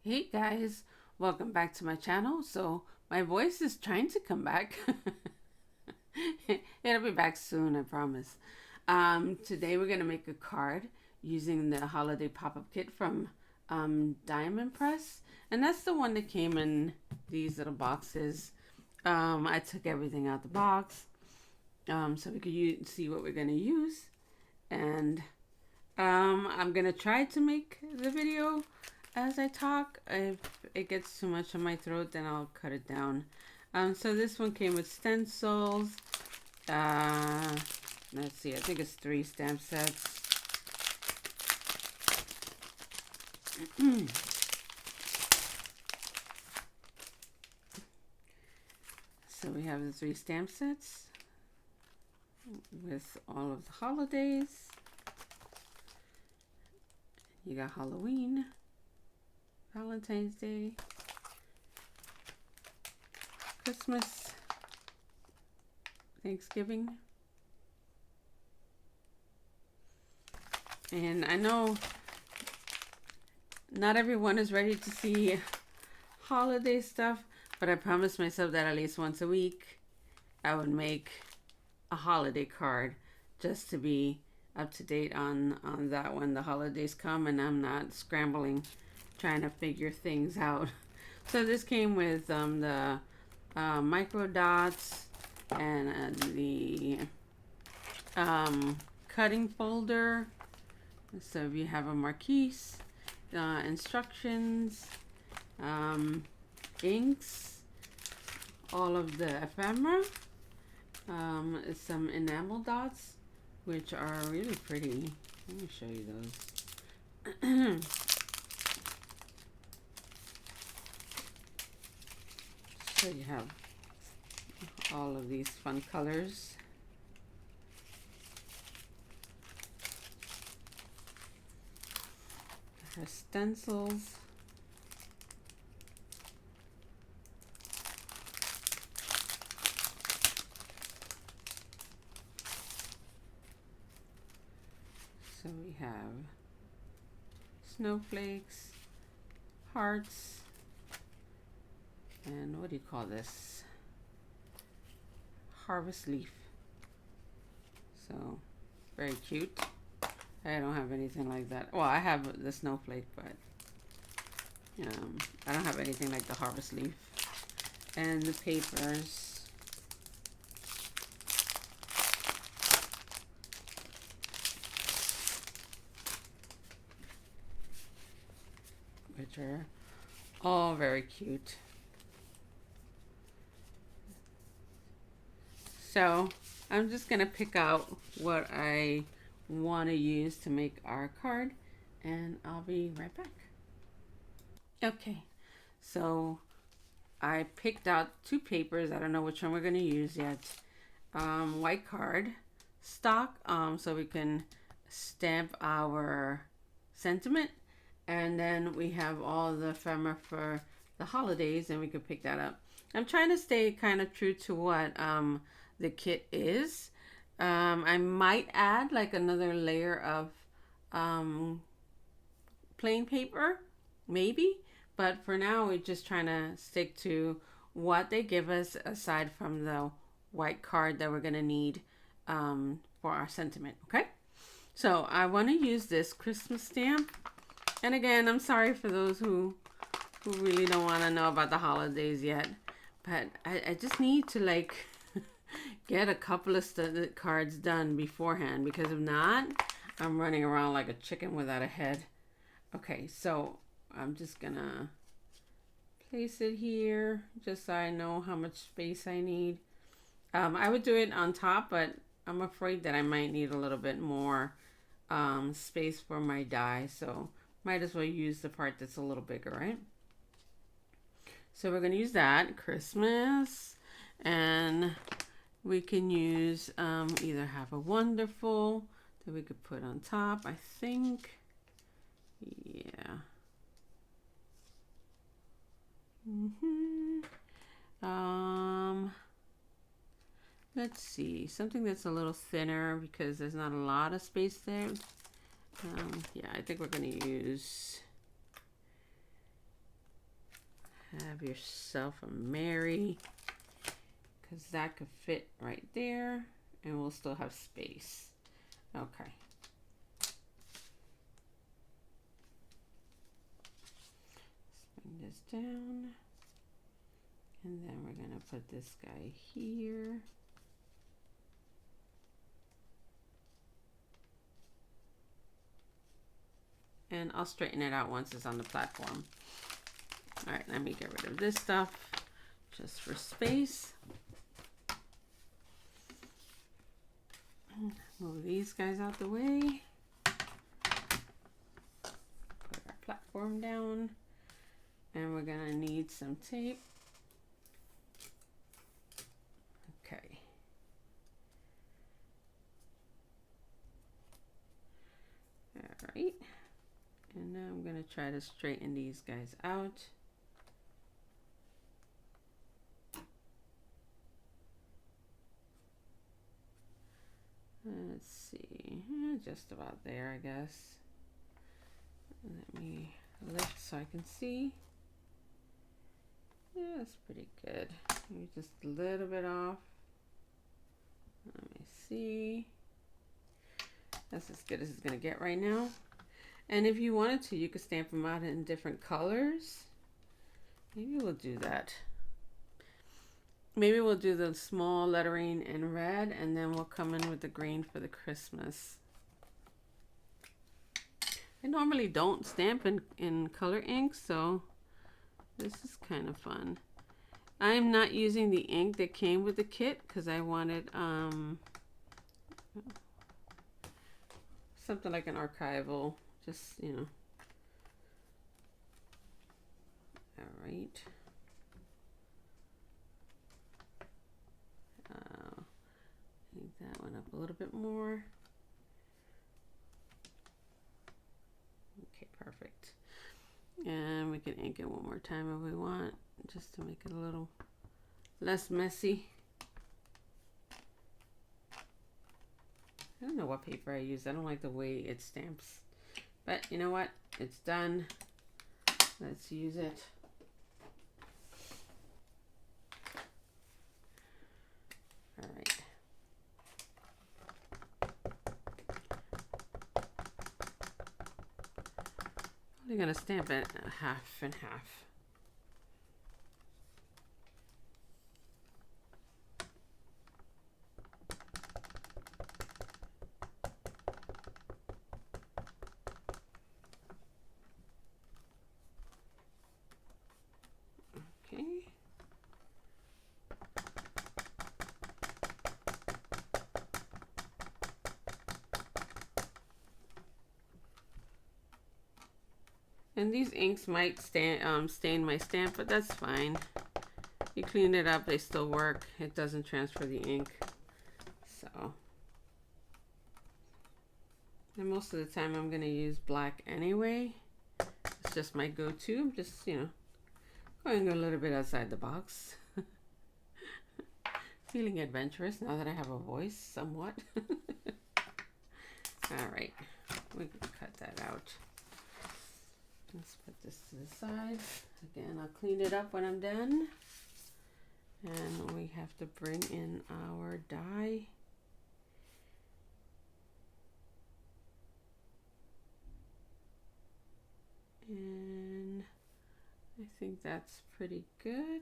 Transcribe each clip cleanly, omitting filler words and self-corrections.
Hey guys, welcome back to my channel. So my voice is trying to come back. It'll be back soon, I promise. Today we're gonna make a card using the holiday pop-up kit from Diamond Press, and that's the one that came in these little boxes. I took everything out the box so we could see what we're gonna use, and I'm gonna try to make the video as I talk. If it gets too much on my throat, then I'll cut it down. So this one came with stencils. Uh, let's see, I think it's 3 stamp sets. So we have the 3 stamp sets with all of the holidays. You got Halloween, Valentine's Day, Christmas, Thanksgiving. And I know not everyone is ready to see holiday stuff, but I promised myself that at least once a week I would make a holiday card just to be up to date on that when the holidays come and I'm not scrambling trying to figure things out. So this came with the micro dots and the cutting folder. So if you have a marquise, instructions, inks, all of the ephemera, some enamel dots, which are really pretty. Let me show you those. So you have all of these fun colors. Her stencils. So we have snowflakes, hearts, and what do you call this? Harvest leaf. So very cute. I don't have anything like that. Well, I have the snowflake, but I don't have anything like the harvest leaf. And the papers. Which are all very cute. So I'm just gonna pick out what I want to use to make our card, and I'll be right back. Okay, so I picked out 2 papers. I don't know which one we're gonna use yet. White card stock, so we can stamp our sentiment, and then we have all the ephemera for the holidays, and we can pick that up. I'm trying to stay kind of true to what the kit is. I might add like another layer of plain paper, maybe, but for now we're just trying to stick to what they give us aside from the white card that we're going to need for our sentiment. Okay, so I want to use this Christmas stamp, and again, I'm sorry for those who really don't want to know about the holidays yet, but I just need to like get a couple of cards done beforehand, because if not, I'm running around like a chicken without a head. Okay, so I'm just gonna place it here just so I know how much space I need. I would do it on top, but I'm afraid that I might need a little bit more space for my die, so might as well use the part that's a little bigger, right? So we're gonna use that Christmas, and we can use either Have a Wonderful that we could put on top, I think. Yeah. Let's see, something that's a little thinner because there's not a lot of space there. Yeah, I think we're gonna use have yourself a Mary, because that could fit right there and we'll still have space. Okay. Let's bring this down. And then we're going to put this guy here. And I'll straighten it out once it's on the platform. All right, let me get rid of this stuff just for space. Move these guys out the way. Put our platform down. And we're gonna need some tape. Okay. All right. And now I'm gonna try to straighten these guys out. Let's see, just about there, I guess. Let me lift so I can see. Yeah, that's pretty good. Maybe just a little bit off. Let me see. That's as good as it's gonna get right now. And if you wanted to, you could stamp them out in different colors. Maybe we'll do that. Maybe we'll do the small lettering in red, and then we'll come in with the green for the Christmas. I normally don't stamp in color ink, so this is kind of fun. I'm not using the ink that came with the kit because I wanted something like an archival, just, you know. All right. Make that one up a little bit more. Okay, perfect. And we can ink it one more time if we want, just to make it a little less messy. I don't know what paper I use. I don't like the way it stamps. But you know what? It's done. Let's use it. All right. I'm going to stamp it half and half. Okay. And these inks might stain my stamp, but that's fine. You clean it up, they still work. It doesn't transfer the ink. So, and most of the time I'm going to use black anyway. It's just my go-to. I'm just, you know, going a little bit outside the box. Feeling adventurous now that I have a voice, somewhat. All right, we can cut that out. Let's put this to the side. Again, I'll clean it up when I'm done. And we have to bring in our die. And I think that's pretty good.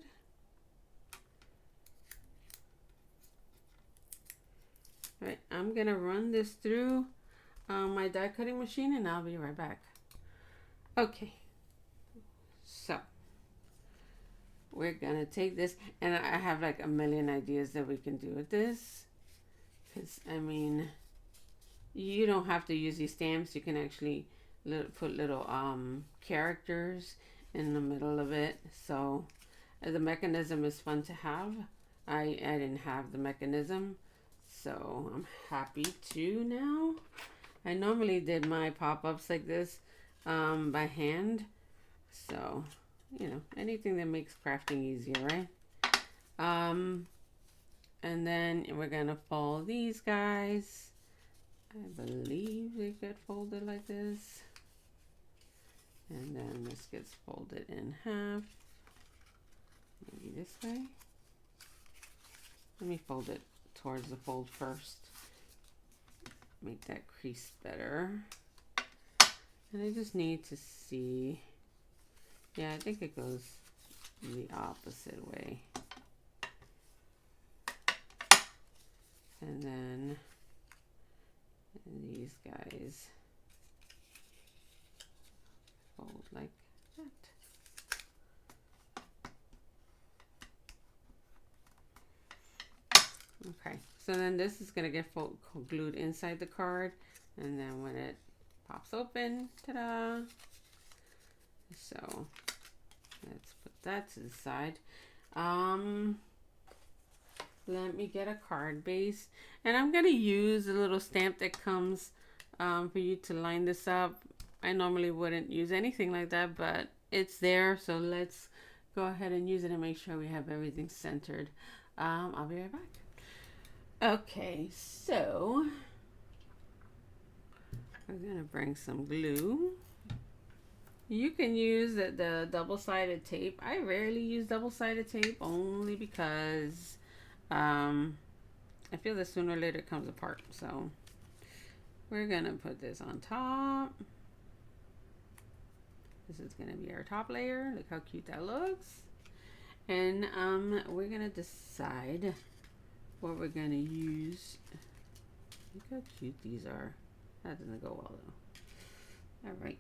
All right, I'm gonna run this through my die cutting machine and I'll be right back. Okay, so we're gonna take this, and I have like a million ideas that we can do with this, because I mean, you don't have to use these stamps. You can actually put little characters in the middle of it. So the mechanism is fun to have. I didn't have the mechanism, so I'm happy to now. I normally did my pop-ups like this by hand, so you know, anything that makes crafting easier, right? And then we're gonna fold these guys. I believe they get folded like this, and then this gets folded in half. maybe this way. Let me fold it towards the fold first. Make that crease better. And I just need to see. Yeah, I think it goes the opposite way. And then these guys fold like that. Okay, so then this is gonna get glued inside the card, and then when it pops open, ta-da! So let's put that to the side. Let me get a card base, and I'm gonna use a little stamp that comes for you to line this up. I normally wouldn't use anything like that, but it's there, so let's go ahead and use it and make sure we have everything centered. I'll be right back. Okay, so I'm gonna bring some glue. You can use the double-sided tape. I rarely use double-sided tape only because I feel that sooner or later it comes apart. So we're gonna put this on top. This is gonna be our top layer. Look how cute that looks. And we're gonna decide what we're gonna use. Look how cute these are. That doesn't go well though. All right.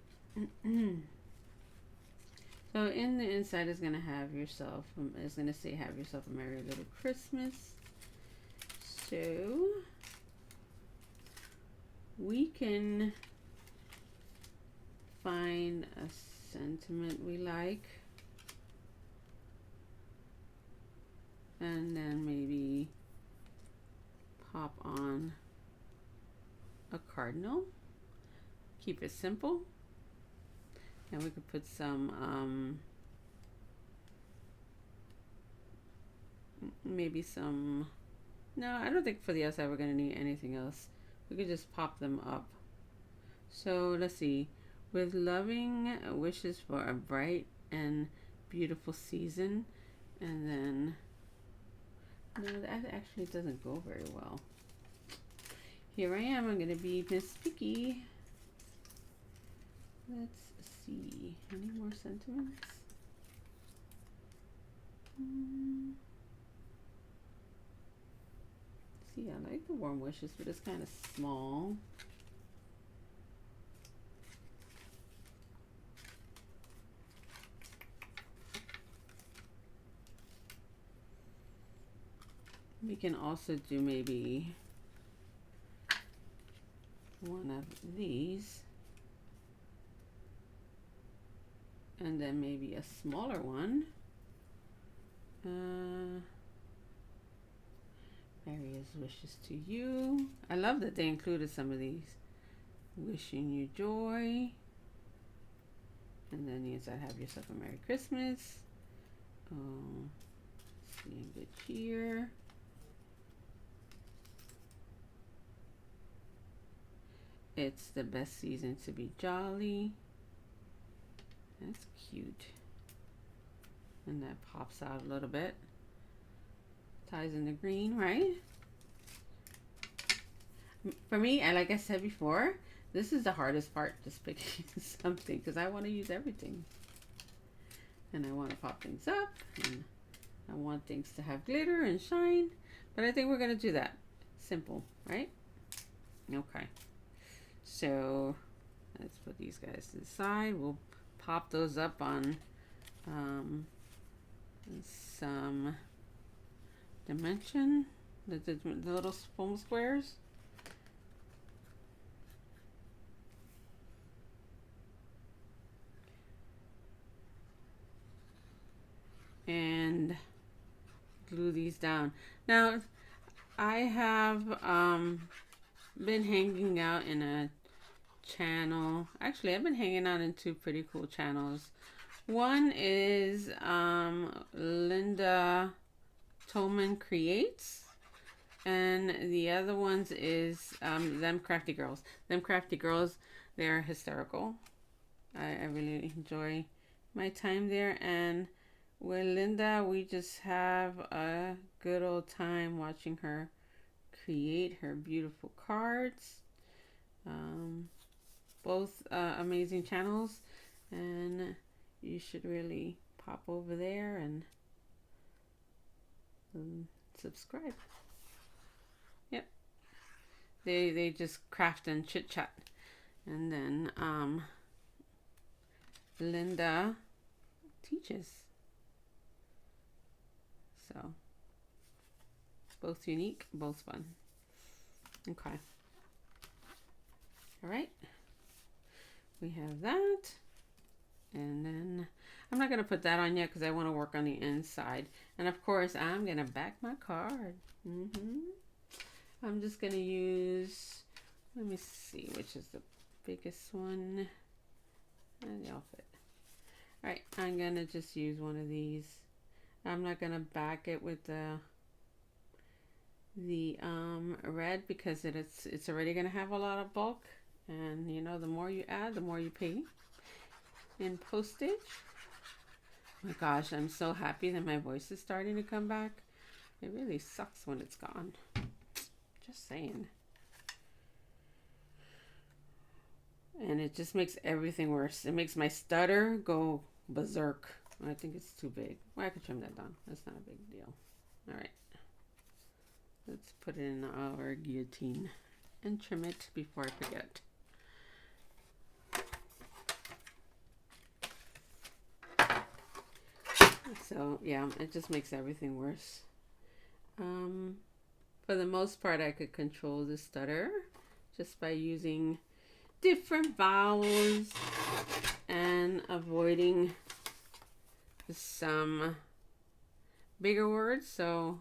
So in the inside is gonna have yourself. It's gonna say "Have yourself a merry little Christmas." So we can find a sentiment we like, and then maybe pop on a cardinal. Keep it simple. And we could put some maybe some, no, I don't think for the outside we're gonna need anything else. We could just pop them up. So let's see. With loving wishes for a bright and beautiful season. And then, no, that actually doesn't go very well. Here I am, I'm gonna be Miss Picky. Let's see, any more sentiments? See, I like the warm wishes, but it's kind of small. We can also do maybe one of these. And then maybe a smaller one. Various wishes to you. I love that they included some of these. Wishing you joy. And then the inside, have yourself a Merry Christmas. Seeing good cheer. It's the best season to be jolly. That's cute. And that pops out a little bit. Ties in the green, right? For me, and like I said before, this is the hardest part, just picking something, because I want to use everything. And I want to pop things up, and I want things to have glitter and shine. But I think we're going to do that. Simple, right? Okay. So let's put these guys to the side. We'll pop those up on some dimension, the little foam squares. And glue these down. Now, I have been hanging out in a channel. Actually, I've been hanging out in two pretty cool channels. One is Linda Tolman Creates, and the other ones is Them Crafty Girls. Them Crafty Girls, they're hysterical. I really enjoy my time there, and with Linda, we just have a good old time watching her create her beautiful cards. Um, both amazing channels, and you should really pop over there and subscribe. Yep, they just craft and chit chat, and then Linda teaches. So both unique, both fun. Okay. All right. We have that. And then I'm not going to put that on yet because I want to work on the inside. And of course, I'm going to back my card. I'm just going to use, let me see, which is the biggest one. And they all fit. All right, I'm going to just use one of these. I'm not going to back it with the red because it's already going to have a lot of bulk. And you know, the more you add, the more you pay in postage. Oh my gosh, I'm so happy that my voice is starting to come back. It really sucks when it's gone. Just saying. And it just makes everything worse. It makes my stutter go berserk. I think it's too big. Well, I could trim that down. That's not a big deal. All right. Let's put it in our guillotine and trim it before I forget. So yeah, it just makes everything worse. For the most part, I could control the stutter just by using different vowels and avoiding some bigger words. So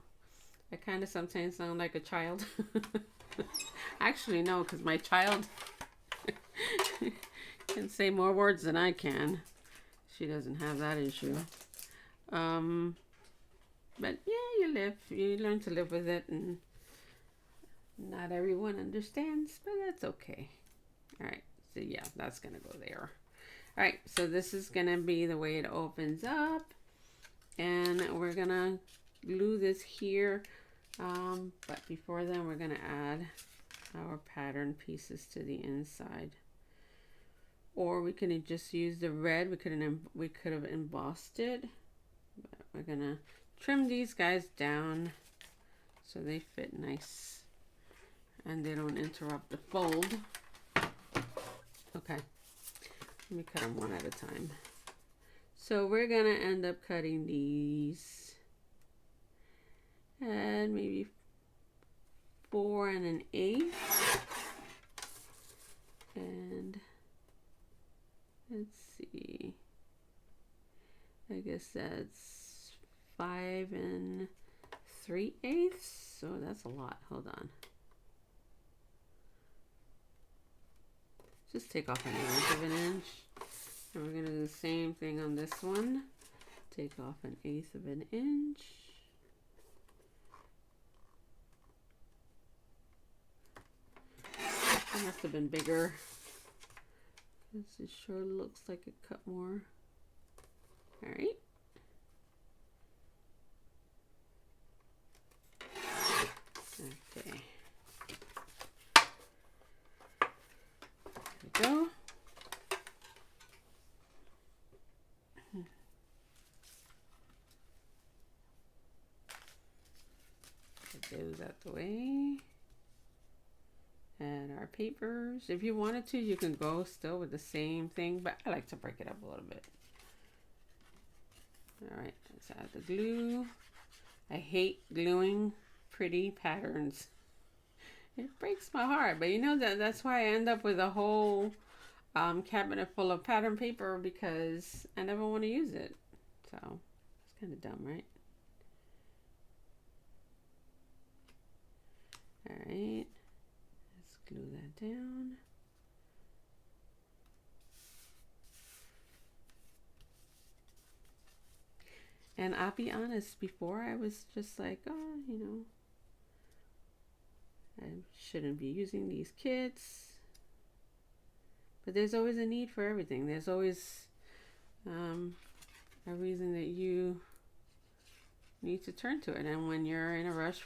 I kind of sometimes sound like a child. Actually, no, because my child can say more words than I can. She doesn't have that issue. But yeah, you learn to live with it, and not everyone understands, but that's okay. All right, so yeah, that's gonna go there. All right, so this is gonna be the way it opens up, and we're gonna glue this here. But before then, we're gonna add our pattern pieces to the inside, or we can just use the red. We could have embossed it, but we're gonna trim these guys down so they fit nice and they don't interrupt the fold. Okay, let me cut them one at a time. So we're gonna end up cutting these and maybe 4 1/8, and let's see, I guess that's 5 3/8. So that's a lot. Hold on. Just take off 1/8 of an inch. And we're going to do the same thing on this one. Take off 1/8 of an inch. It must have been bigger. This sure looks like it cut more. All right. Okay. There we go. Put those out the way. And our papers. If you wanted to, you can go still with the same thing, but I like to break it up a little bit. All right, let's add the glue. I hate gluing pretty patterns. It breaks my heart, but you know that's why I end up with a whole cabinet full of pattern paper, because I never want to use it. So it's kind of dumb, right? All right, let's glue that down. And I'll be honest, before I was just like, oh, you know, I shouldn't be using these kits. But there's always a need for everything. There's always a reason that you need to turn to it. And when you're in a rush,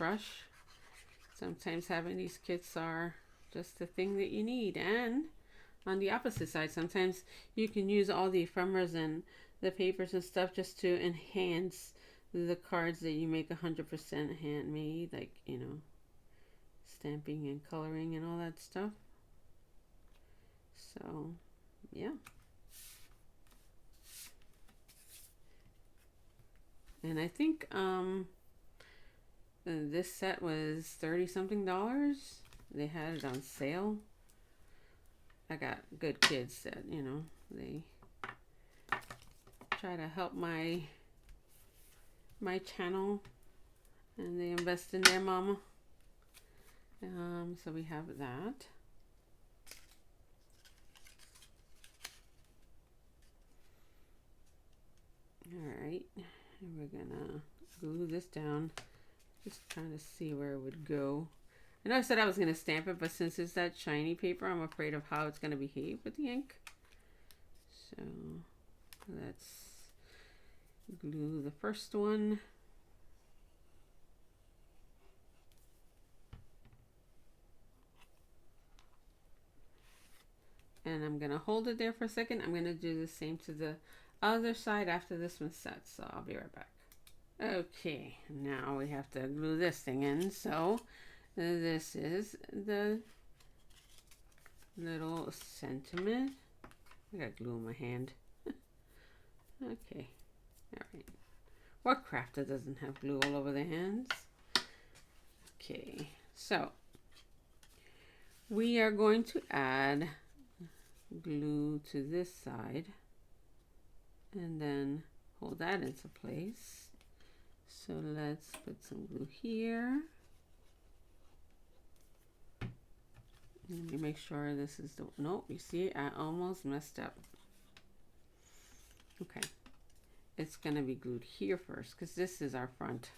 sometimes having these kits are just the thing that you need. And on the opposite side, sometimes you can use all the ephemeras and the papers and stuff just to enhance the cards that you make 100% handmade, like, you know, stamping and coloring and all that stuff. So, yeah. And I think this set was $30-something. They had it on sale. I got good kids that, you know, they try to help my channel, and they invest in their mama. So we have that. All right, and we're gonna glue this down. Just trying to see where it would go. I know I said I was gonna stamp it, but since it's that shiny paper, I'm afraid of how it's gonna behave with the ink. So let's glue the first one. And I'm gonna hold it there for a second. I'm gonna do the same to the other side after this one's set, so I'll be right back. Okay, now we have to glue this thing in. So this is the little sentiment. I got glue in my hand. Okay, all right. What crafter doesn't have glue all over their hands? Okay, so we are going to add glue to this side and then hold that into place. So let's put some glue here. Let me make sure this is the, nope, you see, I almost messed up. Okay, it's gonna be glued here first because this is our front.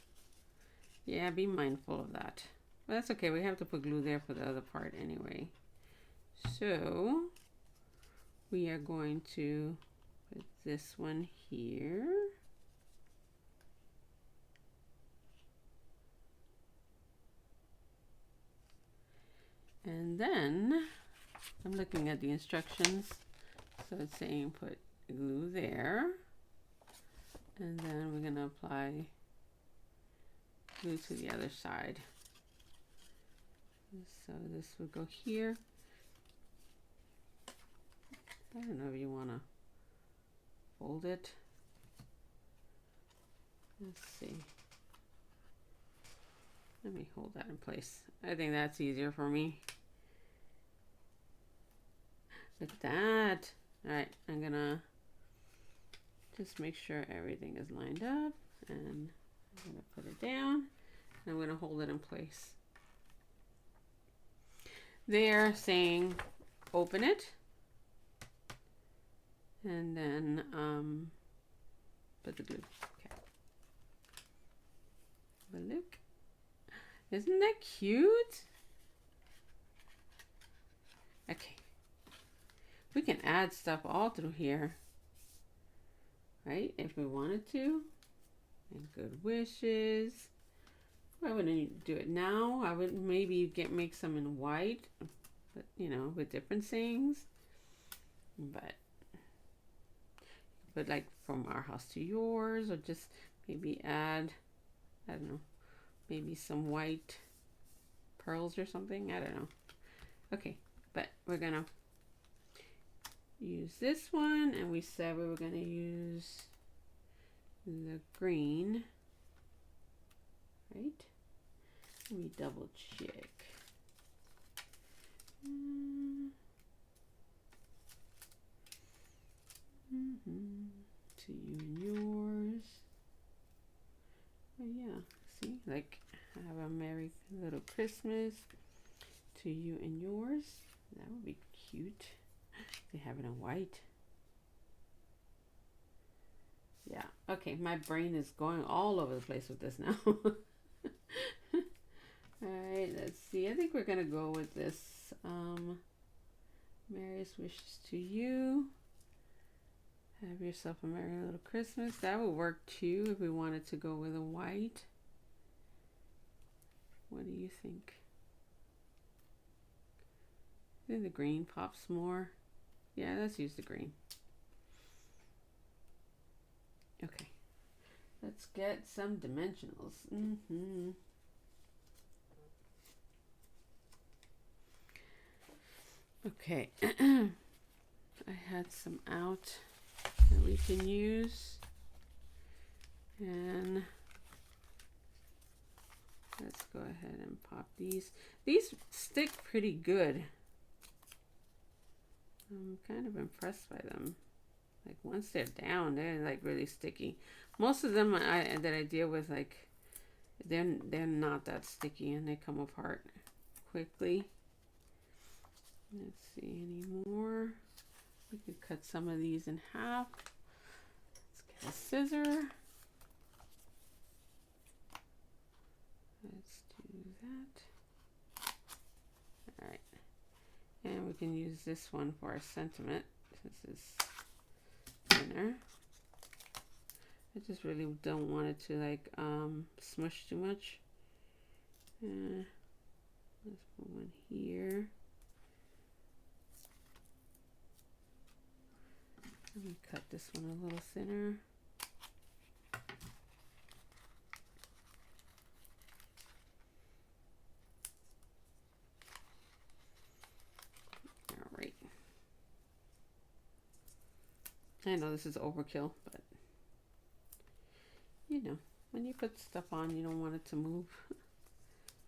Yeah, be mindful of that. But that's okay, we have to put glue there for the other part anyway. So we are going to put this one here. And then I'm looking at the instructions. So it's saying put glue there. And then we're going to apply glue to the other side. So this will go here. I don't know if you want to fold it. Let's see. Let me hold that in place. I think that's easier for me. Look at that. All right, I'm gonna just make sure everything is lined up, and I'm gonna put it down, and I'm gonna hold it in place. They're saying open it, and then put the glue. Okay. But look. Isn't that cute? Okay. We can add stuff all through here, right? If we wanted to. And good wishes. I wouldn't do it now. I would maybe make some in white, but you know, with different things. But like from our house to yours, or just maybe add, I don't know, maybe some white pearls or something. I don't know. Okay, but we're gonna use this one, and we said we were gonna use the green, right? Let me double check. To you and yours. Oh yeah, see, like have a merry little Christmas to you and yours. That would be cute. They have it in white. Yeah, okay, my brain is going all over the place with this now. Alright, let's see. I think we're gonna go with this. Merriest wishes to you. Have yourself a merry little Christmas. That would work too if we wanted to go with a white. What do you think? I think the green pops more. Yeah, let's use the green. Okay. Let's get some dimensionals. Okay. I had some out that we can use. And let's go ahead and pop these. These stick pretty good. I'm kind of impressed by them. Like once they're down, they're like really sticky. Most of them that I deal with, like they're not that sticky and they come apart quickly. Let's see any more. We could cut some of these in half. Let's get a scissor. Let's do that. All right. And we can use this one for our sentiment. This is thinner. I just really don't want it to like smush too much. Let's put one here. Let me cut this one a little thinner. All right. I know this is overkill, but you know, when you put stuff on, you don't want it to move.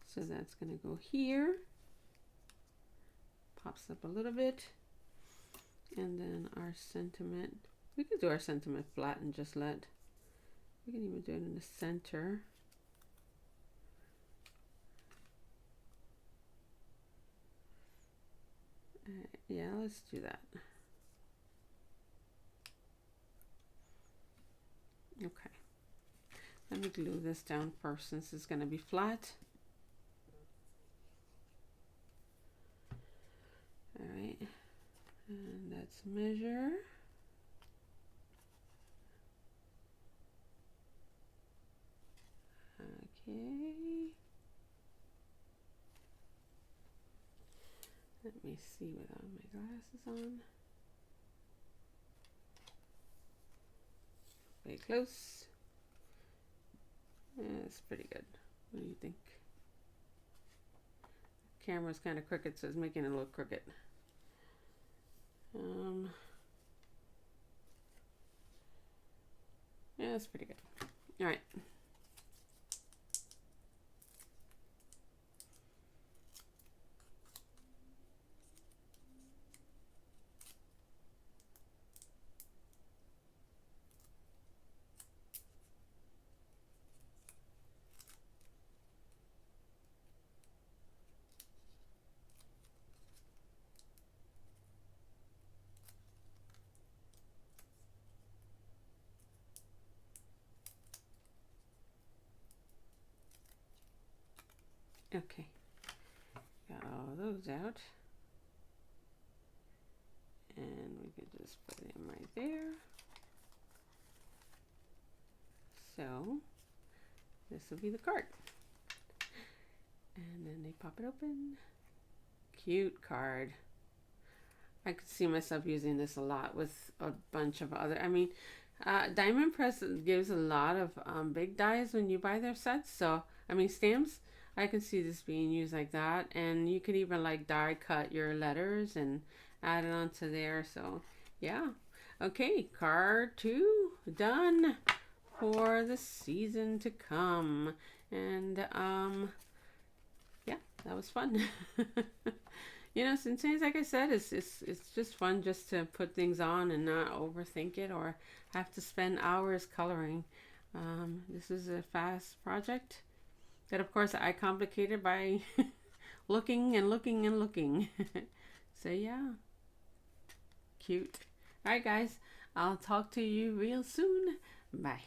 So that's going to go here. Pops up a little bit. And then our sentiment. We could do our sentiment flat and just let. We can even do it in the center. Yeah, let's do that. Okay. Let me glue this down first since it's going to be flat. All right. And let's measure. Okay. Let me see without my glasses on. Very close. Yeah, that's pretty good. What do you think? The camera's kind of crooked, so it's making it look crooked. Yeah, that's pretty good. All right. Okay, got all those out. And we could just put them right there. So this will be the card. And then they pop it open. Cute card. I could see myself using this a lot with a bunch of other, Diamond Press gives a lot of big dies when you buy their sets. So, stamps. I can see this being used like that. And you could even like die cut your letters and add it onto there. So, yeah. Okay, card 2 done for the season to come. And, yeah, that was fun. Sometimes, like I said, it's just fun just to put things on and not overthink it or have to spend hours coloring. This is a fast project that, of course, I complicated by looking and looking and looking. So, yeah. Cute. All right, guys. I'll talk to you real soon. Bye.